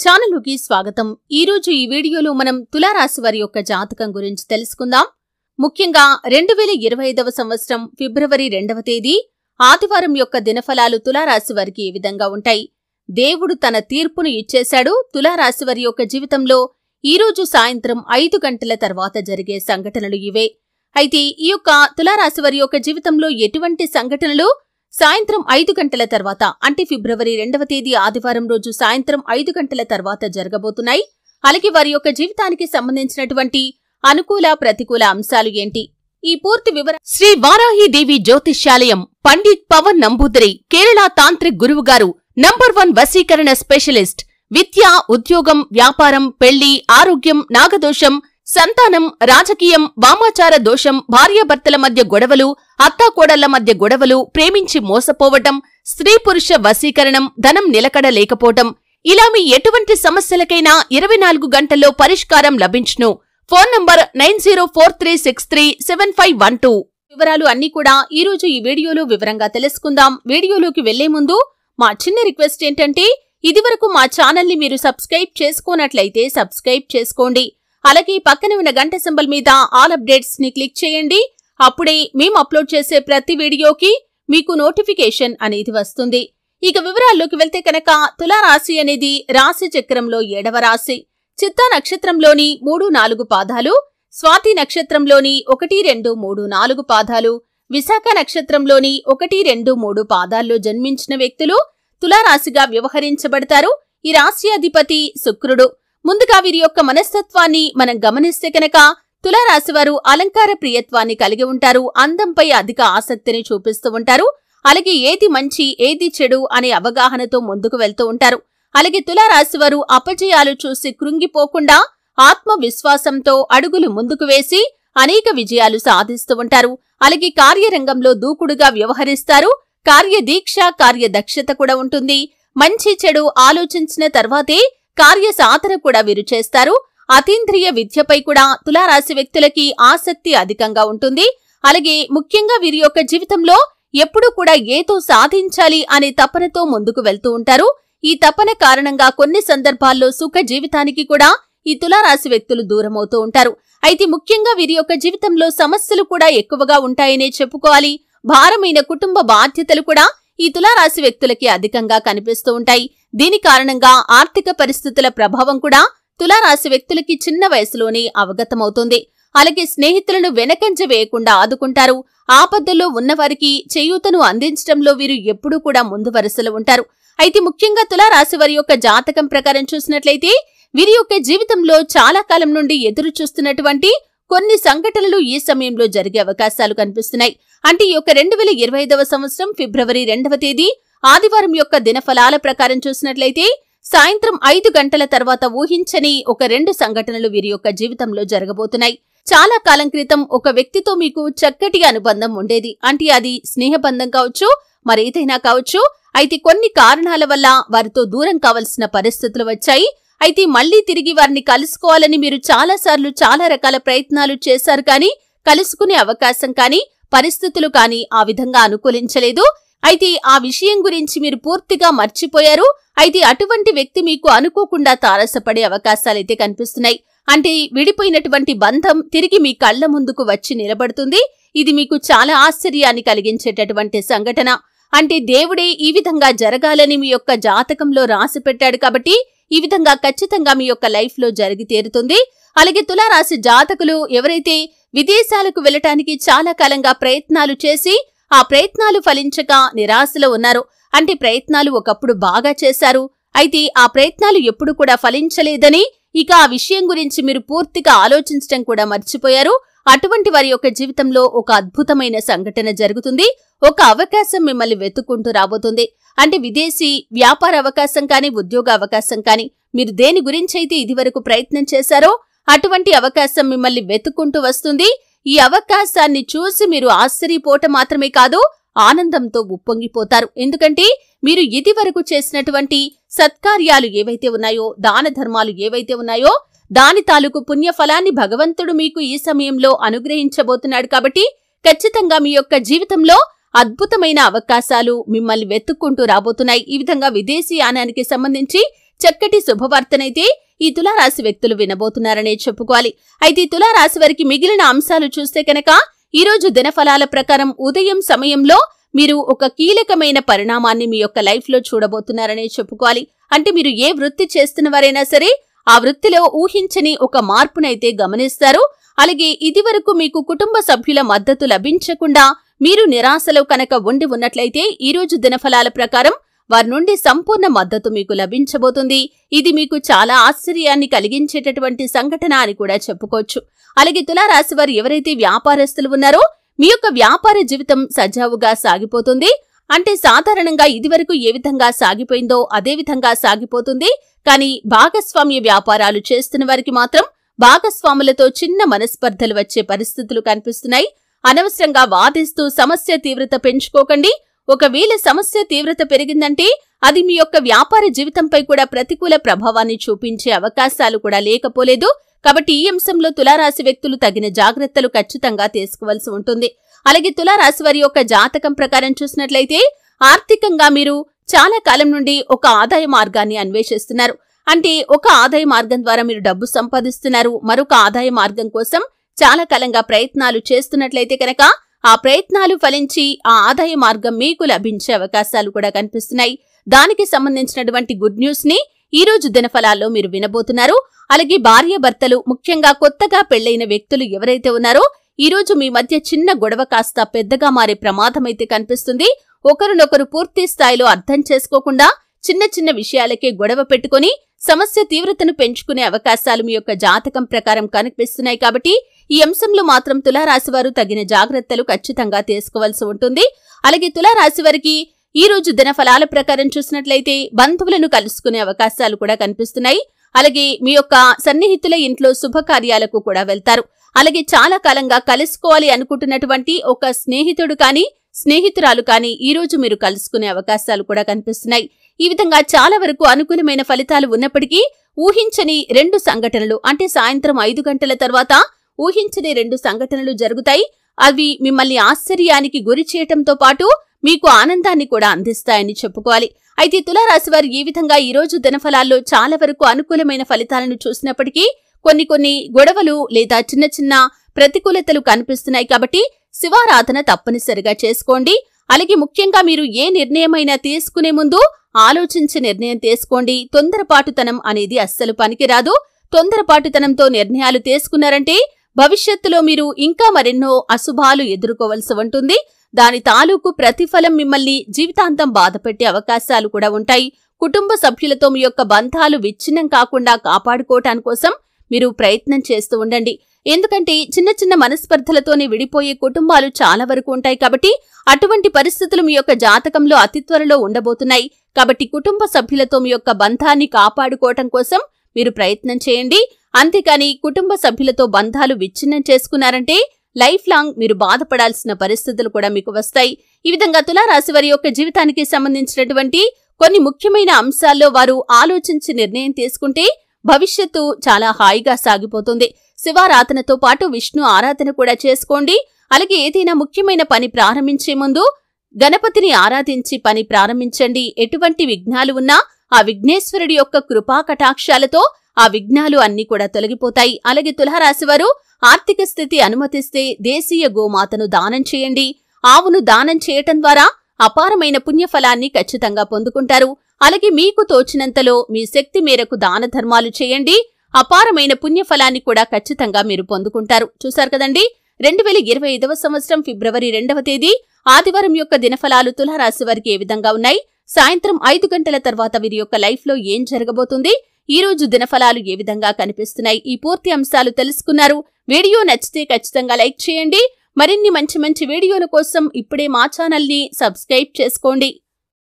ఛానలుకి స్వాగతం. ఈ రోజు ఈ వీడియోలో మనం తులారాశి వారి యొక్క జాతకం గురించి తెలుసుకుందాం. ముఖ్యంగా 2025వ సంవత్సరం ఫిబ్రవరి 2వ తేదీ ఆదివారం యొక్క దినఫలాలు తులారాశి వారికి ఈ విధంగా ఉంటాయి. దేవుడు తన తీర్పును ఇచ్చేశాడు. తులారాశి వారి యొక్క జీవితంలో ఈ రోజు సాయంత్రం 5 గంటల తర్వాత జరిగే సంఘటనలు ఇవే. అయితే ఈ యొక్క తులారాశి వారి యొక్క జీవితంలో ఎటువంటి సంఘటనలు సాయంత్రం 5 గంటల తర్వాత అంటే ఫిబ్రవరి 2వ తేదీ ఆదివారం రోజు సాయంత్రం 5 గంటల తర్వాత జరగబోతున్నాయి. అలాగే వారి యొక్క జీవితానికి సంబంధించినటువంటి అనుకూల ప్రతికూల అంశాలు ఏంటి, ఈ పూర్తి వివరం శ్రీ వారాహీదేవి జ్యోతిష్యాలయం పండిత్ పవన్ నంబూదరి కేరళ తాంత్రిక్ గురువు గారు నంబర్ 1 వశీకరణ స్పెషలిస్ట్. విద్య, ఉద్యోగం, వ్యాపారం, పెళ్లి, ఆరోగ్యం, నాగదోషం, సంతానం, రాజకీయం, వామాచార దోషం, భార్యాభర్తల మధ్య గొడవలు, అత్తాకోడళ్ల మధ్య గొడవలు, ప్రేమించి మోసపోవటం, స్త్రీ పురుష వశీకరణం, ధనం నిలకడ లేకపోవటం, ఇలా మీ ఎటువంటి సమస్యలకైనా 24 గంటల్లో పరిష్కారం లభించును. Phone number 9043637512. వివరాలు అన్నీ కూడా ఈ రోజు ఈ వీడియోలో వివరంగా తెలుసుకుందాం. వీడియోలోకి వెళ్లే ముందు మా చిన్న రిక్వెస్ట్ ఏంటంటే, ఇదివరకు మా ఛానల్ ని మీరు సబ్స్క్రైబ్ చేసుకోనట్లయితే సబ్స్క్రైబ్ చేసుకోండి. అలాగే పక్కన ఉన్న గంట సింబల్ మీద ఆల్ అప్డేట్స్ ని క్లిక్ చేయండి. అప్పుడే మేము అప్లోడ్ చేసే ప్రతి వీడియోకి మీకు నోటిఫికేషన్ అనేది వస్తుంది. ఇక వివరాల్లోకి వెళ్తే కనుక తులారాశి అనేది రాశి చక్రంలో 7వ రాశి. చిత్తా నక్షత్రంలోని 3-4 పాదాలు, స్వాతి నక్షత్రంలోని 1-2-3-4 పాదాలు, విశాఖ నక్షత్రంలోని 1-2-3 పాదాల్లో జన్మించిన వ్యక్తులు తులారాశిగా వ్యవహరించబడతారు. ఈ రాశి అధిపతి శుక్రుడు. ముందుగా వీరి యొక్క మనస్తత్వాన్ని మనం గమనిస్తే కనుక తులారాశివారు అలంకార ప్రియత్వాన్ని కలిగి ఉంటారు. అందంపై అధిక ఆసక్తిని చూపిస్తూ ఉంటారు. అలాగే ఏది మంచి ఏది చెడు అనే అవగాహనతో ముందుకు వెళ్తూ ఉంటారు. అలాగే తులారాశివారు అపజయాలు చూసి కృంగిపోకుండా ఆత్మవిశ్వాసంతో అడుగులు ముందుకు వేసి అనేక విజయాలు సాధిస్తూ ఉంటారు. అలాగే కార్యరంగంలో దూకుడుగా వ్యవహరిస్తారు. కార్యదీక్ష, కార్యదక్షత కూడా ఉంటుంది. మంచి చెడు ఆలోచించిన తర్వాతే కార్య సాధన కూడా వీరు చేస్తారు. అతీంద్రియ విద్యపై కూడా తులారాశి వ్యక్తులకి ఆసక్తి అధికంగా ఉంటుంది. అలాగే ముఖ్యంగా వీరి యొక్క జీవితంలో ఎప్పుడూ కూడా ఏదో సాధించాలి అనే తపనతో ముందుకు వెళ్తూ ఉంటారు. ఈ తపన కారణంగా కొన్ని సందర్భాల్లో సుఖ జీవితానికి కూడా ఈ తులారాశి వ్యక్తులు దూరమవుతూ ఉంటారు. అయితే ముఖ్యంగా వీరి యొక్క జీవితంలో సమస్యలు కూడా ఎక్కువగా ఉంటాయనే చెప్పుకోవాలి. భారమైన కుటుంబ బాధ్యతలు కూడా ఈ తులారాశి వ్యక్తులకి అధికంగా కనిపిస్తూ ఉంటాయి. దీని కారణంగా ఆర్థిక పరిస్థితుల ప్రభావం కూడా తులారాశి వ్యక్తులకి చిన్న వయసులోనే అవగతమవుతుంది. అలాగే స్నేహితులను వెనకంజ వేయకుండా ఆదుకుంటారు. ఆపదల్లో ఉన్నవారికి చేయూతను అందించడంలో వీరు ఎప్పుడూ కూడా ముందు వరుసలో ఉంటారు. అయితే ముఖ్యంగా తులారాశి వారి యొక్క జాతకం ప్రకారం చూసినట్లయితే వీరి యొక్క జీవితంలో చాలా కాలం నుండి ఎదురు చూస్తున్నటువంటి కొన్ని సంఘటనలు ఈ సమయంలో జరిగే అవకాశాలు కనిపిస్తున్నాయి. అంటే ఈ యొక్క 2025వ సంవత్సరం ఫిబ్రవరి 2వ తేదీ ఆదివారం యొక్క దినఫలాల ప్రకారం చూసినట్లయితే సాయంత్రం 5 గంటల తర్వాత ఊహించని ఒక 2 సంఘటనలు వీరి యొక్క జీవితంలో జరగబోతున్నాయి. చాలా కాలం క్రితం ఒక వ్యక్తితో మీకు చక్కటి అనుబంధం ఉండేది. అంటే అది స్నేహబంధం కావచ్చు, మరేదైనా కావచ్చు. అయితే కొన్ని కారణాల వల్ల వారితో దూరం కావలసిన పరిస్థితులు వచ్చాయి. అయితే మళ్లీ తిరిగి వారిని కలుసుకోవాలని మీరు చాలాసార్లు చాలా రకాల ప్రయత్నాలు చేశారు. కానీ కలుసుకునే అవకాశం కానీ పరిస్థితులు కానీ ఆ విధంగా అనుకూలించలేదు. అయితే ఆ విషయం గురించి మీరు పూర్తిగా మర్చిపోయారు. అయితే అటువంటి వ్యక్తి మీకు అనుకోకుండా తారసపడే అవకాశాలైతే కనిపిస్తున్నాయి. అంటే విడిపోయినటువంటి బంధం తిరిగి మీ కళ్ల ముందుకు వచ్చి నిలబడుతుంది. ఇది మీకు చాలా ఆశ్చర్యాన్ని కలిగించేటటువంటి సంఘటన. అంటే దేవుడే ఈ విధంగా జరగాలని మీ యొక్క జాతకంలో రాసి పెట్టాడు కాబట్టి ఈ విధంగా ఖచ్చితంగా మీ యొక్క లైఫ్ లో జరిగి తీరుతుంది. అలాగే తులారాశి జాతకులు ఎవరైతే విదేశాలకు వెళ్లటానికి చాలా కాలంగా ప్రయత్నాలు చేసి ఆ ప్రయత్నాలు ఫలించక నిరాశలో ఉన్నారో, అంటే ప్రయత్నాలు ఒకప్పుడు బాగా చేశారు, అయితే ఆ ప్రయత్నాలు ఎప్పుడు కూడా ఫలించలేదని ఇక ఆ విషయం గురించి మీరు పూర్తిగా ఆలోచించడం కూడా మర్చిపోయారు. అటువంటి వారి యొక్క జీవితంలో ఒక అద్భుతమైన సంఘటన జరుగుతుంది. ఒక అవకాశం మిమ్మల్ని వెతుక్కుంటూ రాబోతుంది. అంటే విదేశీ వ్యాపార అవకాశం కానీ, ఉద్యోగ అవకాశం కానీ, మీరు దేని గురించైతే ఇదివరకు ప్రయత్నం చేశారో అటువంటి అవకాశం మిమ్మల్ని వెతుక్కుంటూ వస్తుంది. ఈ అవకాశాన్ని చూసి మీరు ఆశ్చర్యపోవటం మాత్రమే కాదు, ఆనందంతో ఉప్పొంగిపోతారు. ఎందుకంటే మీరు ఇదివరకు చేసినటువంటి సత్కార్యాలు ఏవైతే ఉన్నాయో, దాన ధర్మాలు ఏవైతే ఉన్నాయో దాని తాలూకు పుణ్యఫలాన్ని భగవంతుడు మీకు ఈ సమయంలో అనుగ్రహించబోతున్నాడు. కాబట్టి ఖచ్చితంగా మీ యొక్క జీవితంలో అద్భుతమైన అవకాశాలు మిమ్మల్ని వెతుక్కుంటూ రాబోతున్నాయి. ఈ విధంగా విదేశీ యానానికి సంబంధించి చక్కటి శుభవార్తనైతే ఈ తులారాశి వ్యక్తులు వినబోతున్నారనే చెప్పుకోవాలి. అయితే ఈ తులారాశి వారికి మిగిలిన అంశాలు చూస్తే కనుక ఈ రోజు దినఫలాల ప్రకారం ఉదయం సమయంలో మీరు ఒక కీలకమైన పరిణామాన్ని మీ యొక్క లైఫ్ లో చూడబోతున్నారనే చెప్పుకోవాలి. అంటే మీరు ఏ వృత్తి చేస్తున్న వారైనా సరే ఆ వృత్తిలో ఊహించని ఒక మార్పునైతే గమనిస్తారు. అలాగే ఇదివరకు మీకు కుటుంబ సభ్యుల మద్దతు లభించకుండా మీరు నిరాశలో కనుక ఉండి ఉన్నట్లయితే ఈ రోజు దినఫలాల ప్రకారం వారి నుండి సంపూర్ణ మద్దతు మీకు లభించబోతుంది. ఇది మీకు చాలా ఆశ్చర్యాన్ని కలిగించేటటువంటి సంఘటన అని కూడా చెప్పుకోవచ్చు. అలాగే తులారాశి వారు ఎవరైతే వ్యాపారస్తులు ఉన్నారో మీ యొక్క వ్యాపార జీవితం సజావుగా సాగిపోతుంది. అంటే సాధారణంగా ఇదివరకు ఏ విధంగా సాగిపోయిందో అదే విధంగా సాగిపోతుంది. కానీ భాగస్వామ్య వ్యాపారాలు చేస్తున్న వారికి మాత్రం భాగస్వాములతో చిన్న మనస్పర్ధలు వచ్చే పరిస్థితులు కనిపిస్తున్నాయి. అనవసరంగా వాదిస్తూ సమస్య తీవ్రత పెంచుకోకండి. ఒకవేళ సమస్య తీవ్రత పెరిగిందంటే అది మీ యొక్క వ్యాపార జీవితంపై కూడా ప్రతికూల ప్రభావాన్ని చూపించే అవకాశాలు కూడా లేకపోలేదు. కాబట్టి ఈ అంశంలో తులారాశి వ్యక్తులు తగిన జాగ్రత్తలు ఖచ్చితంగా తీసుకోవాల్సి ఉంటుంది. అలాగే తులారాశి వారి యొక్క జాతకం ప్రకారం చూసినట్లయితే ఆర్థికంగా మీరు చాలా కాలం నుండి ఒక ఆదాయ మార్గాన్ని అన్వేషిస్తున్నారు. అంటే ఒక ఆదాయ మార్గం ద్వారా మీరు డబ్బు సంపాదిస్తున్నారు. మరొక ఆదాయ మార్గం కోసం చాలా కాలంగా ప్రయత్నాలు చేస్తున్నట్లయితే కనుక ఆ ప్రయత్నాలు ఫలించి ఆ ఆదాయ మార్గం మీకు లభించే అవకాశాలు కూడా కనిపిస్తున్నాయి. దానికి సంబంధించినటువంటి గుడ్ న్యూస్ ని ఈ రోజు దినఫలాల్లో మీరు వినబోతున్నారు. అలాగే భార్యాభర్తలు, ముఖ్యంగా కొత్తగా పెళ్లైన వ్యక్తులు ఎవరైతే ఉన్నారో ఈ రోజు మీ మధ్య చిన్న గొడవ కాస్త పెద్దగా మారే ప్రమాదం అయితే కనిపిస్తుంది. ఒకరినొకరు పూర్తి స్థాయిలో అర్థం చేసుకోకుండా చిన్న చిన్న విషయాలకే గొడవ పెట్టుకుని సమస్య తీవ్రతను పెంచుకునే అవకాశాలు మీ యొక్క జాతకం ప్రకారం కనిపిస్తున్నాయి. కాబట్టి ఈ అంశంలో మాత్రం తులారాశి వారు తగిన జాగ్రత్తలు ఖచ్చితంగా తీసుకోవాల్సి ఉంటుంది. అలాగే తులారాశి వారికి ఈ రోజు దినఫలాల ప్రకారం చూసినట్లయితే బంధువులను కలుసుకునే అవకాశాలు కూడా కనిపిస్తున్నాయి. అలాగే మీ యొక్క సన్నిహితుల ఇంట్లో శుభకార్యాలకు కూడా వెళ్తారు. అలాగే చాలా కాలంగా కలుసుకోవాలి అనుకుంటున్నటువంటి ఒక స్నేహితుడు కానీ స్నేహితురాలు కానీ ఈ రోజు మీరు కలుసుకునే అవకాశాలు కూడా కనిపిస్తున్నాయి. ఈ విధంగా చాలా వరకు అనుకూలమైన ఫలితాలు ఉన్నప్పటికీ ఊహించని 2 సంఘటనలు, అంటే సాయంత్రం 5 గంటల తర్వాత ఊహించని 2 సంఘటనలు జరుగుతాయి. అవి మిమ్మల్ని ఆశ్చర్యానికి గురి చేయటంతో పాటు మీకు ఆనందాన్ని కూడా అందిస్తాయని చెప్పుకోవాలి. అయితే తులారాశి వారు ఈ విధంగా ఈ రోజు దినఫలాల్లో చాలా వరకు అనుకూలమైన ఫలితాలను చూసినప్పటికీ కొన్ని గొడవలు లేదా చిన్న చిన్న ప్రతికూలతలు కనిపిస్తున్నాయి. కాబట్టి శివారాధన తప్పనిసరిగా చేసుకోండి. అలాగే ముఖ్యంగా మీరు ఏ నిర్ణయమైనా తీసుకునే ముందు ఆలోచించి నిర్ణయం తీసుకోండి. తొందరపాటుతనం అనేది అస్సలు పనికిరాదు. తొందరపాటుతనంతో నిర్ణయాలు తీసుకున్నారంటే భవిష్యత్తులో మీరు ఇంకా మరెన్నో అశుభాలు ఎదుర్కోవలసి ఉంటుంది. దాని తాలూకు ప్రతిఫలం మిమ్మల్ని జీవితాంతం బాధపెట్టే అవకాశాలు కూడా ఉంటాయి. కుటుంబ సభ్యులతో మీ యొక్క బంధాలు విచ్ఛిన్నం కాకుండా కాపాడుకోవటాని కోసం మీరు ప్రయత్నం చేస్తూ ఉండండి. ఎందుకంటే చిన్న చిన్న మనస్పర్ధలతోనే విడిపోయే కుటుంబాలు చాలా వరకు ఉంటాయి. కాబట్టి అటువంటి పరిస్థితులు మీ యొక్క జాతకంలో అతి త్వరలో ఉండబోతున్నాయి. కాబట్టి కుటుంబ సభ్యులతో మీ యొక్క బంధాన్ని కాపాడుకోవటం కోసం మీరు ప్రయత్నం చేయండి. అంతేకాని కుటుంబ సభ్యులతో బంధాలు విచ్ఛిన్నం చేసుకున్నారంటే లైఫ్ లాంగ్ మీరు బాధపడాల్సిన పరిస్థితులు కూడా మీకు వస్తాయి. ఈ విధంగా తులారాశి వారి యొక్క జీవితానికి సంబంధించినటువంటి కొన్ని ముఖ్యమైన అంశాల్లో వారు ఆలోచించి నిర్ణయం తీసుకుంటే భవిష్యత్తు చాలా హాయిగా సాగిపోతుంది. శివారాధనతో పాటు విష్ణు ఆరాధన కూడా చేసుకోండి. అలాగే ఏదైనా ముఖ్యమైన పని ప్రారంభించే ముందు గణపతిని ఆరాధించి పని ప్రారంభించండి. ఎటువంటి విఘ్నాలు ఉన్నా ఆ విఘ్నేశ్వరుడి యొక్క కృపా కటాక్షాలతో ఆ విఘ్నాలు అన్ని కూడా తొలగిపోతాయి. అలాగే తులారాశి వారు ఆర్థిక స్థితి అనుమతిస్తే దేశీయ గోమాతను దానం చేయండి. ఆవును దానం చేయటం ద్వారా అపారమైన పుణ్యఫలాన్ని ఖచ్చితంగా పొందుకుంటారు. అలాగే మీకు తోచినంతలో మీ శక్తి మేరకు దాన ధర్మాలు చేయండి. అపారమైన పుణ్యఫలాన్ని కూడా ఖచ్చితంగా మీరు పొందుకుంటారు. చూశారు కదండి, 2025వ సంవత్సరం ఫిబ్రవరి 2వ తేదీ ఆదివారం యొక్క దినఫలాలు తులారాశి వారికి ఏ విధంగా ఉన్నాయి, సాయంత్రం 5 గంటల తర్వాత వీరి యొక్క లైఫ్ లో ఏం జరగబోతుంది, ఈ రోజు దినఫలాలు ఏ విధంగా కనిపిస్తున్నాయి, ఈ పూర్తి అంశాలు తెలుసుకున్నారు. వీడియో నచ్చితే ఖచ్చితంగా లైక్ చేయండి. మరిన్ని మంచి వీడియోల కోసం ఇప్పుడే మా ఛానల్ ని సబ్స్క్రైబ్ చేసుకోండి.